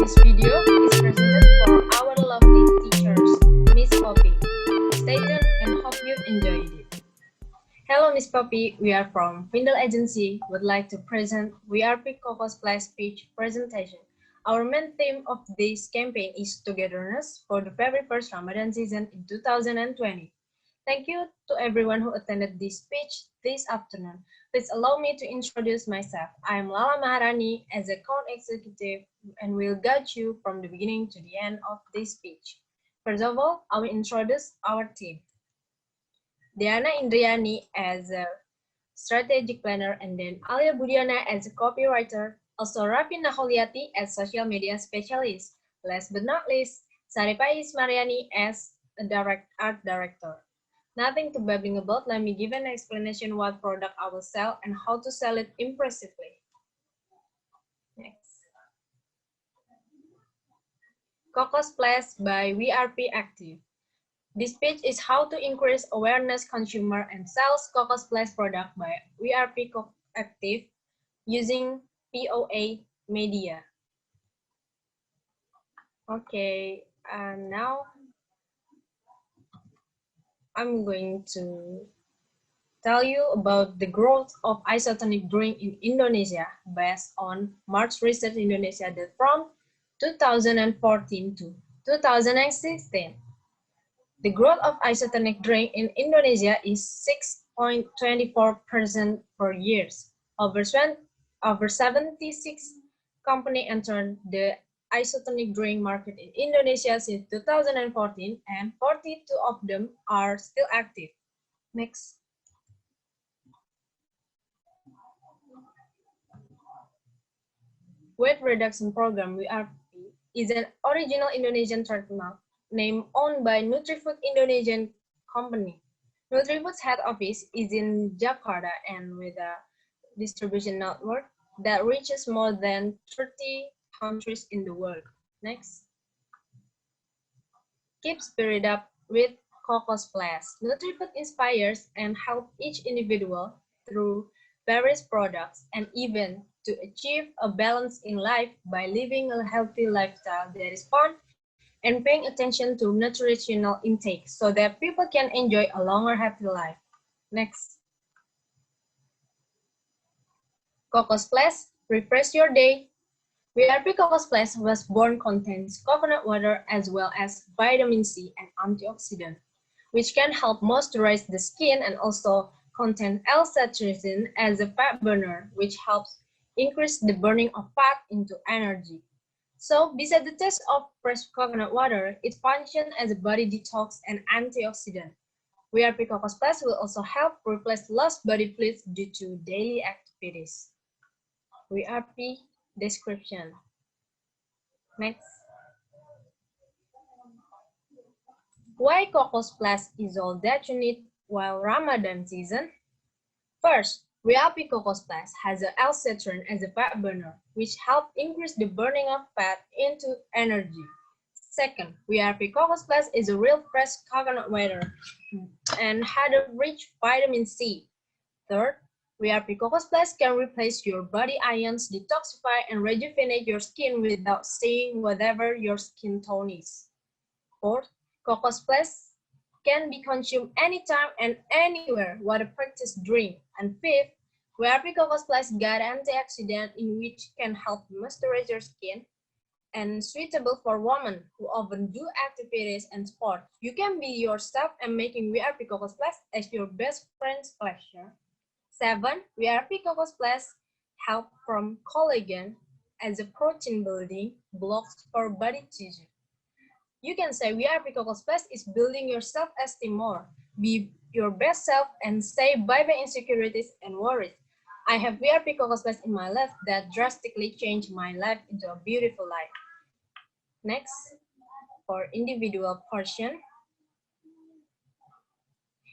This video is presented for our lovely teachers, Miss Poppy. Stay tuned and hope you enjoyed it. Hello, Miss Poppy. We are from Vindel Agency. Would like to present VRP Coco Splash speech presentation. Our main theme of this campaign is togetherness for the very first Ramadan season in 2020. Thank you to everyone who attended this speech this afternoon. Please allow me to introduce myself. I am Lala Maharani as a account executive and will guide you from the beginning to the end of this speech. First of all, I will introduce our team. Diana Indriani as a strategic planner, and then Alia Budiana as a copywriter, also Raffi Naholiati as social media specialist. Last but not least, Saripais Mariani as a art director. Nothing too babbling about, let me give an explanation what product I will sell and how to sell it impressively. Next. Coco Splash by VRP Active. This page is how to increase awareness consumer and sales Coco Splash product by VRP Active using POA media. Okay, now I'm going to tell you about the growth of isotonic drink in Indonesia based on March Research Indonesia data from 2014 to 2016. The growth of isotonic drink in Indonesia is 6.24% per year. Over 76 companies entered the isotonic drink market in Indonesia since 2014, and 42 of them are still active. Next. Weight reduction program (WRP) is an original Indonesian trademark name owned by Nutrifood Indonesian company. Nutrifood's head office is in Jakarta and with a distribution network that reaches more than 30 countries in the world. Next. Keep spirit up with Coco Splash. Nutrifood inspires and helps each individual through various products and events to achieve a balance in life by living a healthy lifestyle that is fun and paying attention to nutritional intake so that people can enjoy a longer happy life. Next. Coco Splash, refresh your day. VRP Coco Splash was born contains coconut water as well as vitamin C and antioxidant, which can help moisturize the skin, and also contain L-citrulline as a fat burner, which helps increase the burning of fat into energy. So, besides the taste of fresh coconut water, it functions as a body detox and antioxidant. VRP Coco Splash will also help replace lost body fluids due to daily activities. VRP description. Next. Why Coco Splash is all that you need while Ramadan season? First, VRP Coco Splash has a L-citrulline as a fat burner, which helps increase the burning of fat into energy. Second, VRP Coco Splash is a real fresh coconut water and had a rich vitamin C. Third, VRP Coco Splash can replace your body ions, detoxify, and rejuvenate your skin without saying whatever your skin tone is. Fourth, Coco Splash can be consumed anytime and anywhere what a practice drink. And fifth, VRP Coco Splash got antioxidant in which can help moisturize your skin and suitable for women who often do activities and sport. You can be yourself and making VRP Coco Splash as your best friend's pleasure. 7. VRP Coco Splash help from collagen as a protein building blocks for body tissue. You can say VRP Coco Splash is building your self-esteem more. Be your best self and say bye-bye insecurities and worries. I have VRP Coco Splash in my life that drastically changed my life into a beautiful life. Next, for individual portion.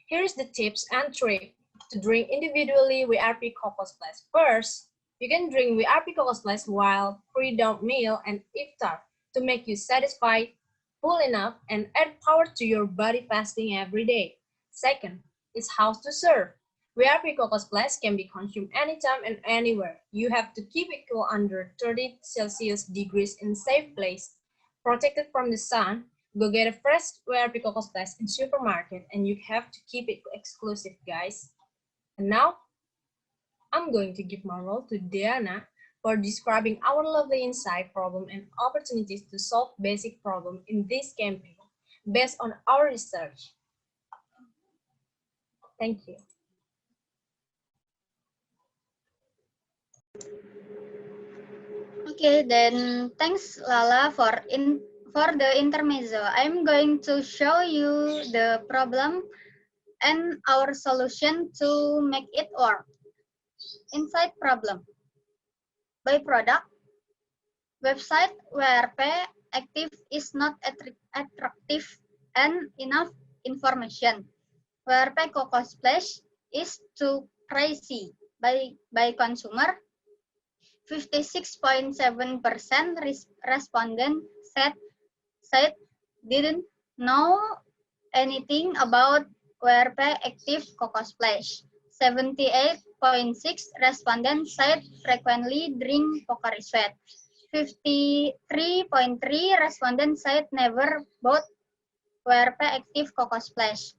Here is the tips and tricks to drink individually VRP Coco Splash. First, you can drink VRP Coco Splash while pre-dawn meal and iftar to make you satisfied, full enough, and add power to your body fasting every day. Second, is how to serve. WRP Cocoa Splash can be consumed anytime and anywhere. You have to keep it cool under 30 Celsius degrees in safe place, protected from the sun. Go get a fresh WRP Cocoa Splash in supermarket, and you have to keep it exclusive, guys. And now, I'm going to give my role to Diana for describing our lovely insight, problem, and opportunities to solve basic problem in this campaign based on our research. Thank you. Okay, then thanks Lala for the intermezzo. I'm going to show you the problem and our solution to make it work. Inside problem. By product, website WRP active is not attractive and enough information. WRP Cocoa Splash is too pricey by consumer. 56.7% respondent said didn't know anything about WRP active Cocoa Splash. 78.6 respondents said frequently drink Pocari Sweat. 53.3 respondents said never bought WRP active Cocoa Splash.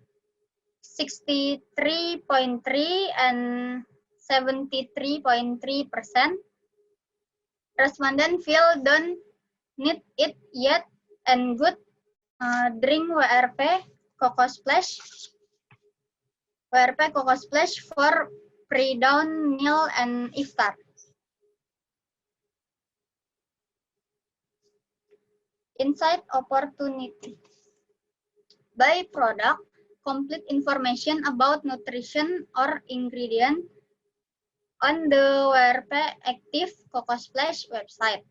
63.3 and 73.3% respondent feel don't need it yet and good drink WRP Cocoa Splash. WRP Cocoa Splash for pre-dawn meal and iftar. Insight opportunity. By product, complete information about nutrition or ingredient on the WRP Active Cocoa Splash website.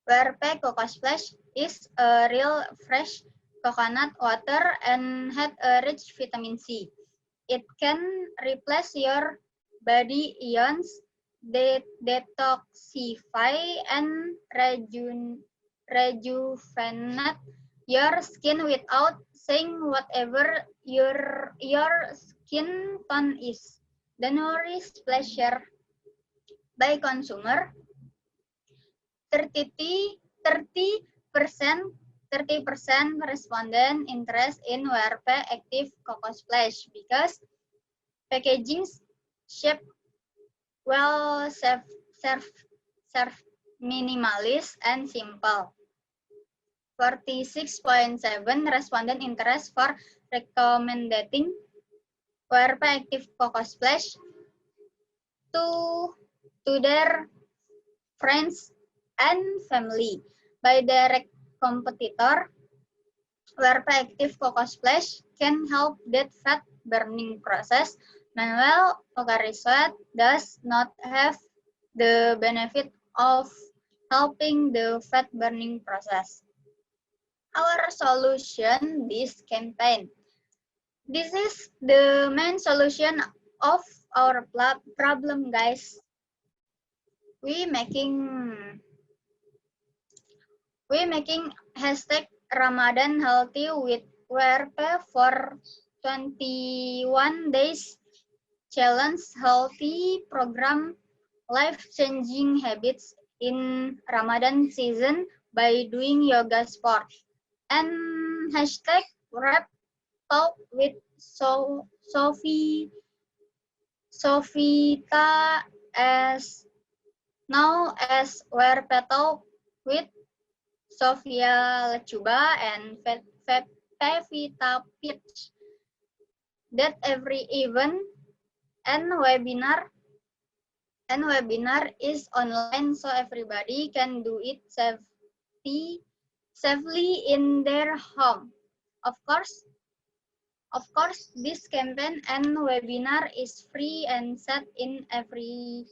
WRP Cocoa Splash is a real fresh coconut water and had a rich vitamin C. It can replace your body ions, detoxify and rejuvenate your skin without saying whatever your skin tone is. The nourish pleasure by consumer. 30% respondent interest in WRP Active Cocoa Splash because packaging shape well serve minimalist and simple. 46.7 respondent interest for recommending WRP Active Cocoa Splash to their friends and family. By direct competitor, WRP Active Cocoa Splash can help that fat burning process. Meanwhile, Pocari Sweat does not have the benefit of helping the fat burning process. Our solution this campaign. This is the main solution of our problem, guys. We making hashtag Ramadan healthy with WRP for 21 days challenge healthy program life-changing habits in Ramadan season by doing yoga sport. And hashtag rap talk with Sofita as now as WRP talk with Sofia Lechuba and Pevita Pitch. That every event and webinar is online so everybody can do it safely in their home. Of course, this campaign and webinar is free and set in every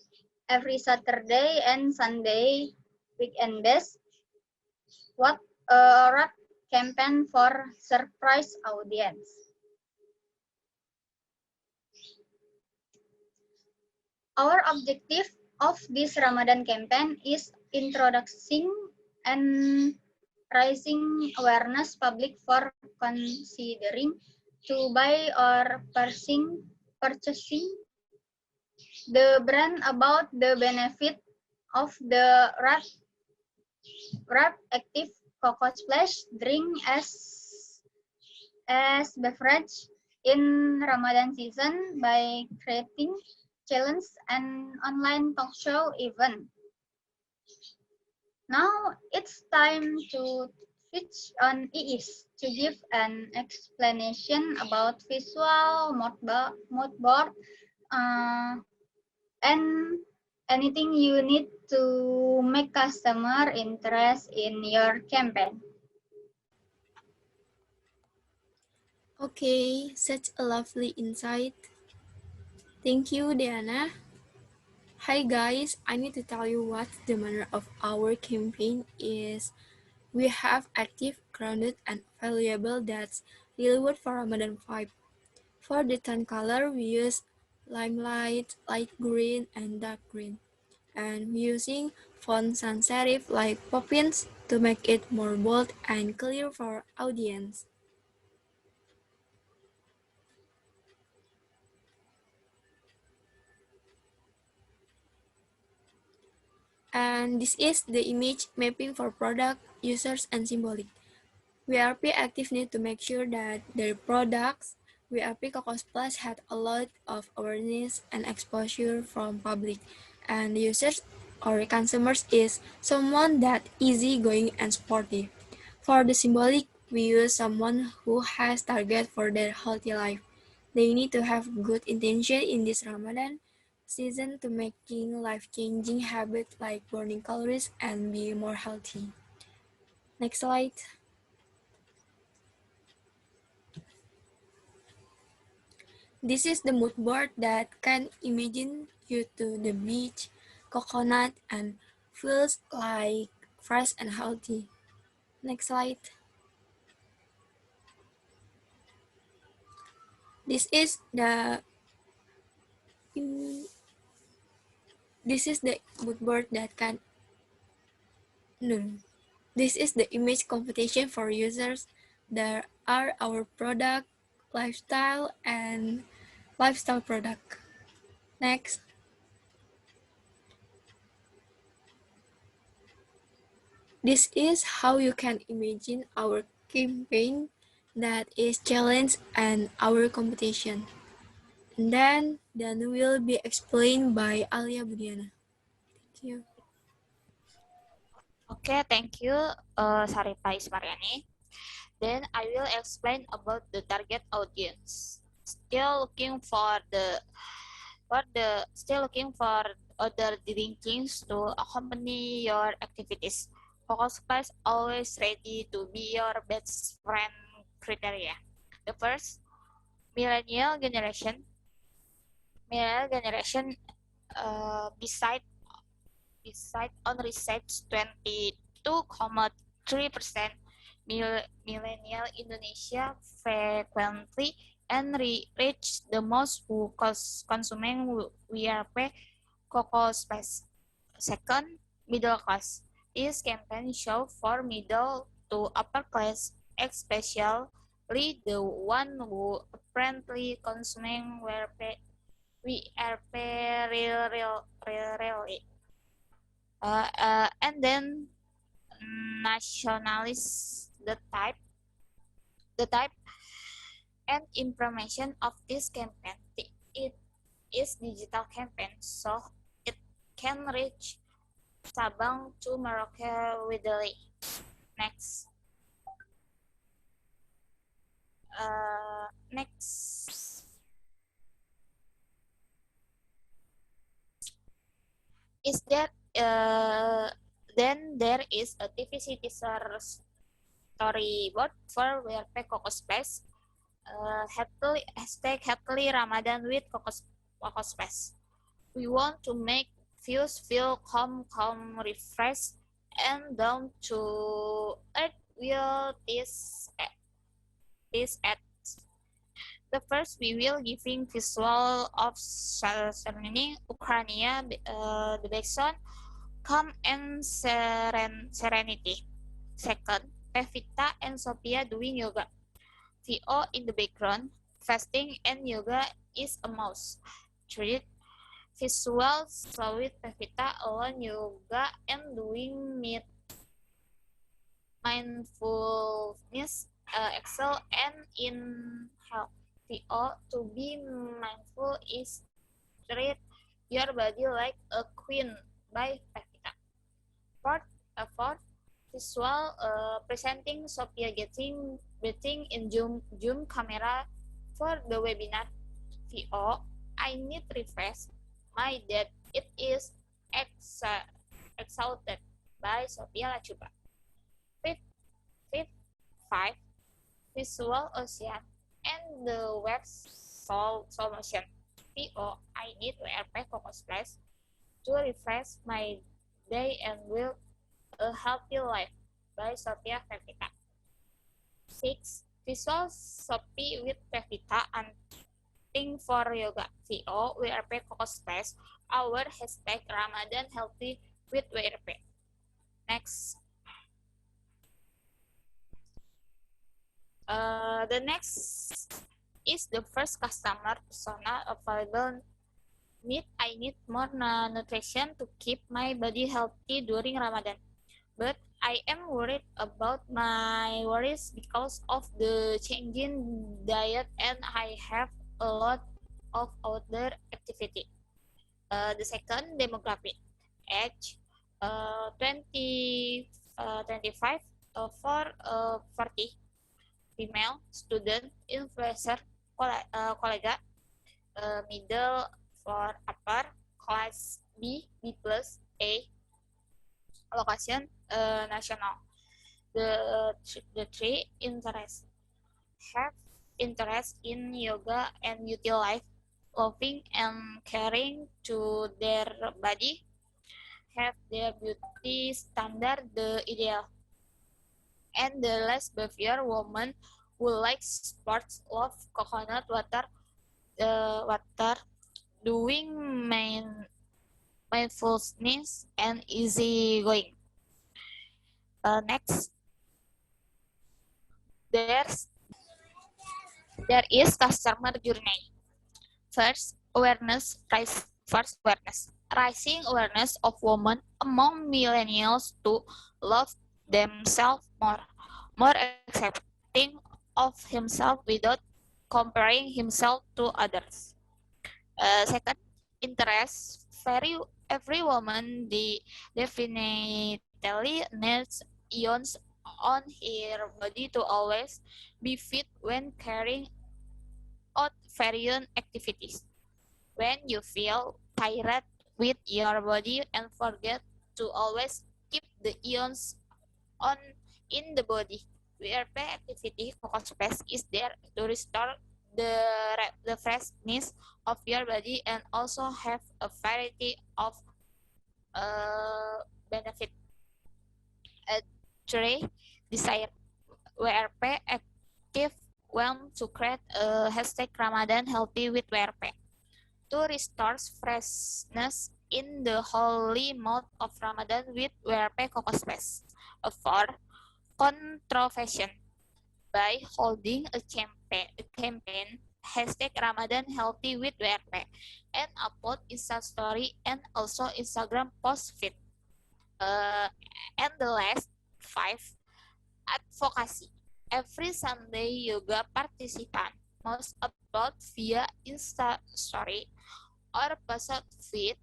Saturday and Sunday weekends. What a rock campaign for surprise audience. Our objective of this Ramadan campaign is introducing and raising awareness public for considering to buy or purchasing the brand about the benefit of the Red Active Coco Splash drink as beverage in Ramadan season by creating challenge and online talk show event. Now it's time to switch on Iis to give an explanation about visual mood board and anything you need to make customer interest in your campaign. Okay, such a lovely insight. Thank you, Diana. Hi guys, I need to tell you what the manner of our campaign is. We have active, grounded, and valuable that's really good for Ramadan vibe. For the tone color, we use limelight, light green, and dark green. And using font sans serif like Poppins to make it more bold and clear for audience. And this is the image mapping for product, users, and symbolic. WRP active need to make sure that their products, WRP Cocos Plus had a lot of awareness and exposure from public, and the users or consumers is someone that easygoing and sporty. For the symbolic, we use someone who has target for their healthy life. They need to have good intention in this Ramadan season to making life-changing habits like burning calories and be more healthy. Next slide. This is the mood board that can imagine you to the beach, coconut, and feels like fresh and healthy. Next slide. This is the mood board that can no. This is the image competition for users. There are our product, lifestyle, and lifestyle product. Next. This is how you can imagine our campaign that is challenge and our competition. And then will be explained by Alia Budiana. Thank you. Okay, thank you, Sarita Ismariani. Then I will explain about the target audience. Still looking for other drinkings to accompany your activities. Focus Plus always ready to be your best friend criteria. The first, millennial generation. Beside on research 22,3% millennial Indonesia frequently and reach the most who consuming WRP Coco Space. Second, middle class. This campaign show for middle to upper class, especially the one who apparently consuming WRP really. And then nationalists, the type and information of this campaign. It is digital campaign, so it can reach Sabang to Merauke with delay. Next. Next. Is that then there is a TVC teaser storyboard for WRP Coco Space. Happily Ramadan with Coco Space. We want to make views feel calm, refreshed, and down to earth will this at. The first, we will giving visual of surrounding Ukraine, the background, calm and serenity. Second, Pevita and Sophia doing yoga. VO in the background, fasting and yoga is a mouse. Treat visual slow with Pevita alone yoga and doing mindfulness excel and in health. VO to be mindful is treat your body like a queen by Pevita. Fourth, visual presenting Sophia getting breathing in Zoom camera for the webinar. VO, I need refresh my dad. It is exalted by Sophia Lachuba. Fifth, five, visual ocean and the web solution. VO, I need WRP Focus Plus to refresh my day and will a healthy life by Sophia Pevita. 6. Visual Sophie with Pevita and Think for Yoga. VO WRP Focus Plus our hashtag Ramadan Healthy with WRP. Next. The next is the first customer persona available need. I need more nutrition to keep my body healthy during Ramadan. But I am worried about my worries because of the changing diet and I have a lot of outdoor activity. The second demographic, age 25 for 40, female, student, influencer, kolega, middle for upper, class B, B plus, A, location national. The three interests have interest in yoga and beauty life, loving and caring to their body, have their beauty standard the ideal. And the last behavior woman who likes sports, love coconut water, doing mindfulness and easy going. Next, there is customer journey. First, rising awareness of women among millennials to love themselves more accepting of himself without comparing himself to others. Second, interest. Every woman definitely needs ions on her body to always be fit when carrying out various activities. When you feel tired with your body and forget to always keep the ions on in the body. WRP activity focus space is there to restore the freshness of your body and also have a variety of benefit. Three, desire. WRP active when to create a hashtag Ramadan healthy with WRP to restore freshness in the holy month of Ramadan with WRP Coco Space. 4. Controversion. By holding a campaign hashtag Ramadan healthy with WRP and upload Insta story and also Instagram post feed. And the last 5, advocacy. Every Sunday yoga participant must upload via Insta story or post feed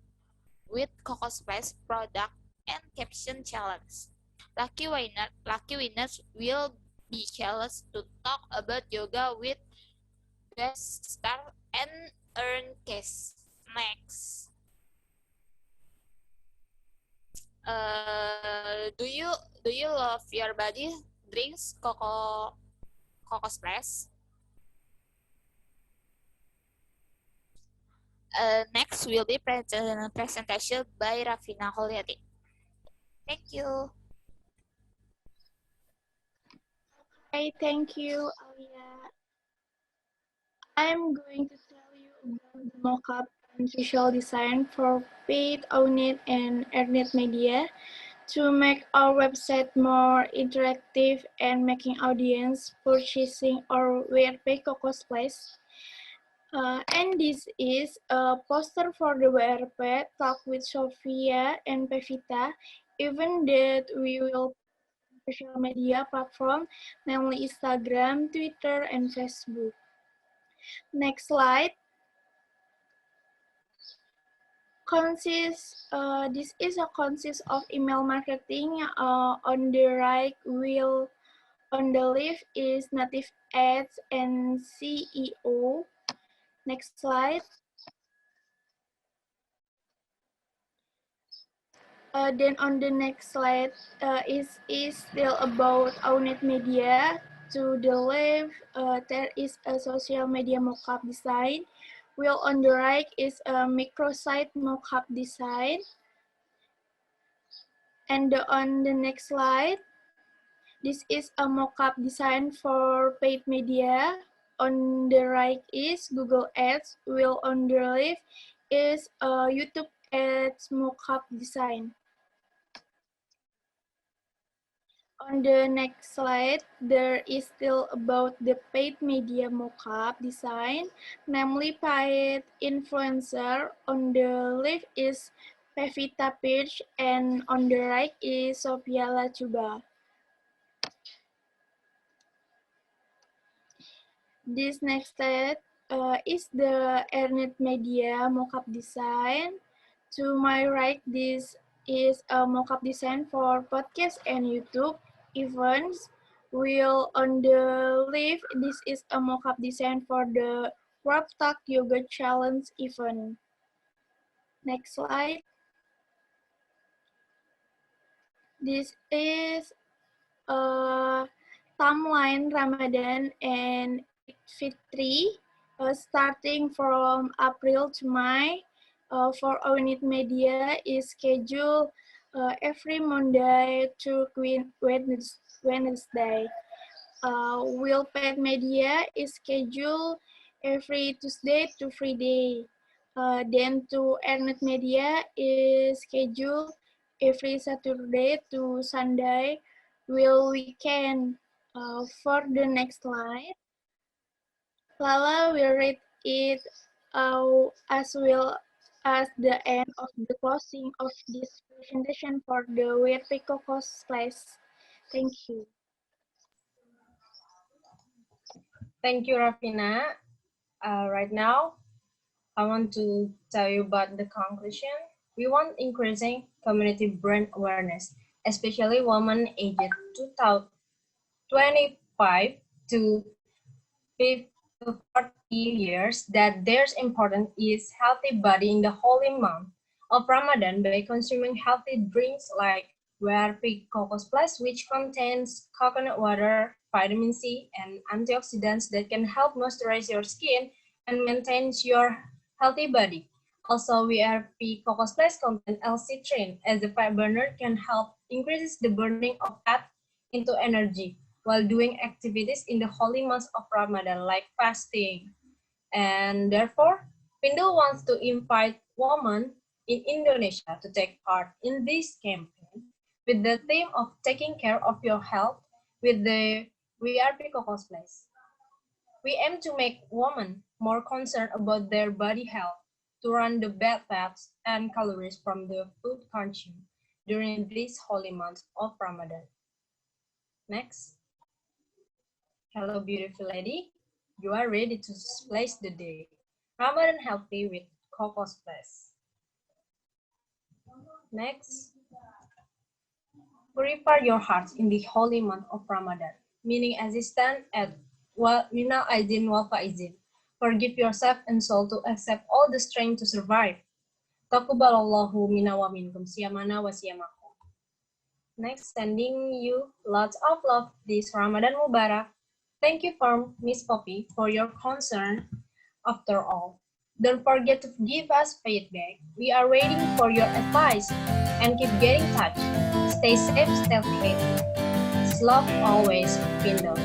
with Coco Space product and caption challenge. Lucky winners will be challenged to talk about yoga with guest star and earn cash. Next. Do you love your body? Drinks Coco Splash. Next will be presentation by Rafina Holyati. Thank you. Hi, thank you, Alia. I'm going to tell you about the mockup and visual design for paid, owned, and earned media to make our website more interactive and making audience purchasing our WRP Coco Splash. And this is a poster for the WRP talk with Sophia and Pevita, even that we will social media platform, namely Instagram, Twitter, and Facebook. Next slide. This is a consist of email marketing. On the right wheel, on the left is native ads and CEO. Next slide. Then on the next slide is still about Owned Media. To the left, there is a social media mockup design, while on the right is a microsite mockup design. And on the next slide, this is a mockup design for paid media. On the right is Google Ads, while on the left is a YouTube Ads mockup design. On the next slide, there is still about the paid media mockup design, namely paid influencer. On the left is Pevita Page, and on the right is Sophia Lachuba. This next slide is the Earned Media mockup design. To my right, this is a mockup design for podcast and YouTube events. While on the left, this is a mockup design for the Warp Talk Yoga Challenge event. Next slide. This is a timeline Ramadan and Eid Fitri, starting from April to May. For Owned Media is scheduled every Monday to Wednesday. Will Paid Media is scheduled every Tuesday to Friday. Then to Earned Media is scheduled every Saturday to Sunday. Will Weekend. For the next slide, Lala will read it as well as the end of the closing of this presentation for the WRP Cocos class. Thank you. Thank you, Rafina. Right now, I want to tell you about the conclusion. We want increasing community brand awareness, especially women aged 25 to 40 years, that their important is healthy body in the holy month of Ramadan by consuming healthy drinks like WRP Cocos Plus, which contains coconut water, vitamin C, and antioxidants that can help moisturize your skin and maintains your healthy body. Also, WRP Cocos Plus contains L-citrine as a fat burner, can help increase the burning of fat into energy while doing activities in the holy months of Ramadan like fasting. And therefore, Pindul wants to invite women in Indonesia to take part in this campaign with the theme of taking care of your health with the WRP Cocos Plus. We aim to make women more concerned about their body health, to run the bad fats and calories from the food consumed during this holy month of Ramadan. Next. Hello, beautiful lady. You are ready to splash the day. Ramadan healthy with Cocos Plus. Next. Purify your hearts in the holy month of Ramadan, meaning as it stands at Minal Aizin wal Faizin. Forgive yourself and soul to accept all the strength to survive. Taqabbalallahu minna wa minkum siyamana wa siyamakum. Next, sending you lots of love this Ramadan Mubarak. Thank you for Miss Poppy for your concern. After all, don't forget to give us feedback. We are waiting for your advice and keep getting in touch. Stay safe, stay healthy. Love always, Pindul.